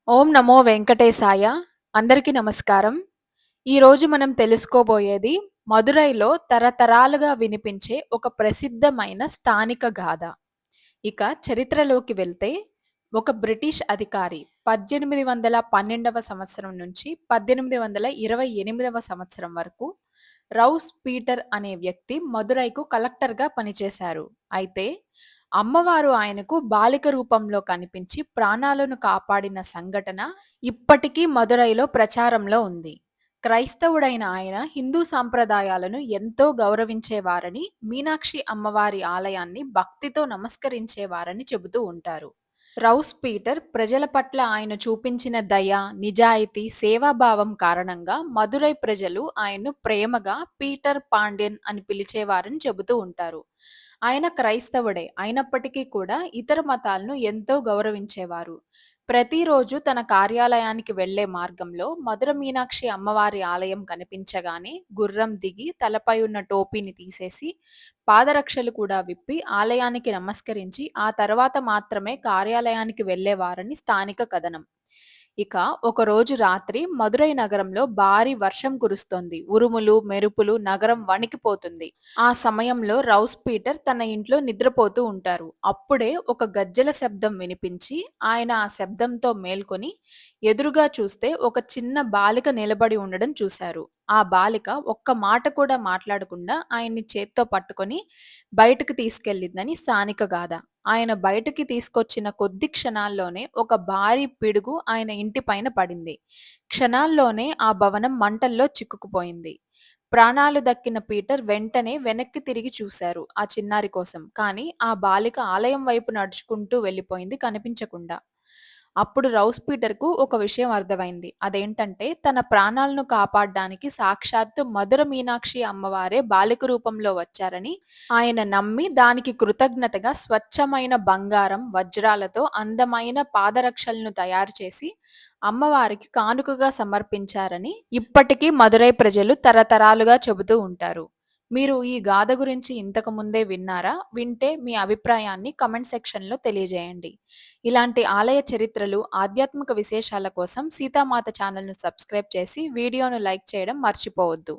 ఓం నమో వెంకటేశాయ. అందరికీ నమస్కారం. ఈరోజు మనం తెలుసుకోబోయేది మదురైలో తరతరాలుగా వినిపించే ఒక ప్రసిద్ధమైన స్థానిక గాథ. ఇక చరిత్రలోకి వెళ్తే ఒక బ్రిటిష్ అధికారి 1812వ సంవత్సరం నుంచి 1828వ సంవత్సరం వరకు రౌస్ పీటర్ అనే వ్యక్తి మదురైకు కలెక్టర్‌గా పనిచేశారు. అయితే అమ్మవారు ఆయనకు బాలిక రూపంలో కనిపించి ప్రాణాలను కాపాడిన సంఘటన ఇప్పటికీ మదురైలో ప్రచారంలో ఉంది. క్రైస్తవుడైన ఆయన హిందూ సాంప్రదాయాలను ఎంతో గౌరవించేవారని, మీనాక్షి అమ్మవారి ఆలయాన్ని భక్తితో నమస్కరించేవారని చెబుతూ ఉంటారు. రౌస్ పీటర్ ప్రజల పట్ల ఆయన చూపించిన దయ, నిజాయితీ, సేవాభావం కారణంగా మదురై ప్రజలు ఆయన్ను ప్రేమగా పీటర్ పాండ్యన్ అని పిలిచేవారని చెబుతూ ఉంటారు. ఆయన క్రైస్తవుడే అయినప్పటికీ కూడా ఇతర మతాలను ఎంతో గౌరవించేవారు. ప్రతిరోజు తన కార్యాలయానికి వెళ్లే మార్గంలో మధుర మీనాక్షి అమ్మవారి ఆలయం కనిపించగానే గుర్రం దిగి తలపై ఉన్న టోపీని తీసేసి పాదరక్షలు కూడా విప్పి ఆలయానికి నమస్కరించి ఆ తర్వాత మాత్రమే కార్యాలయానికి వెళ్ళేవారని స్థానిక కథనం. ఇక ఒకరోజు రాత్రి మదురై నగరంలో భారీ వర్షం కురుస్తోంది. ఉరుములు, మెరుపులు, నగరం వణికిపోతుంది. ఆ సమయంలో రౌస్ పీటర్ తన ఇంట్లో నిద్రపోతూ ఉంటారు. అప్పుడే ఒక గజ్జెల శబ్దం వినిపించి ఆయన ఆ శబ్దంతో మేల్కొని ఎదురుగా చూస్తే ఒక చిన్న బాలిక నిలబడి ఉండడం చూశారు. ఆ బాలిక ఒక్క మాట కూడా మాట్లాడకుండా ఆయన్ని చేత్తో పట్టుకొని బయటకు తీసుకెళ్ళిందని స్థానిక గాథ. ఆయన బయటకి తీసుకొచ్చిన కొద్ది క్షణాల్లోనే ఒక భారీ పిడుగు ఆయన ఇంటి పైన పడింది. క్షణాల్లోనే ఆ భవనం మంటల్లో చిక్కుకుపోయింది. ప్రాణాలు దక్కిన పీటర్ వెంటనే వెనక్కి తిరిగి చూశారు ఆ చిన్నారి కోసం. కానీ ఆ బాలిక ఆలయం వైపు నడుచుకుంటూ వెళ్ళిపోయింది కనిపించకుండా. అప్పుడు రౌస్ పీటర్‌కు ఒక విషయం అర్థమైంది. అదేంటంటే తన ప్రాణాలను కాపాడ్డానికి సాక్షాత్తు మధుర మీనాక్షి అమ్మవారే బాలిక రూపంలో వచ్చారని ఆయన నమ్మి దానికి కృతజ్ఞతగా స్వచ్ఛమైన బంగారం, వజ్రాలతో అందమైన పాదరక్షలను తయారు చేసి అమ్మవారికి కానుకగా సమర్పించారని ఇప్పటికీ మదురై ప్రజలు తరతరాలుగా చెబుతూ ఉంటారు. మీరు ఈ గాథ గురించి ఇంతకు ముందే విన్నారా? వింటే మీ అభిప్రాయాన్ని కామెంట్ సెక్షన్‌లో తెలియజేయండి. ఇలాంటి ఆలయ చరిత్రలు, ఆధ్యాత్మిక విశేషాల కోసం సీతామాత ఛానల్‌ను సబ్స్క్రైబ్ చేసి వీడియోను లైక్ చేయడం మర్చిపోవద్దు.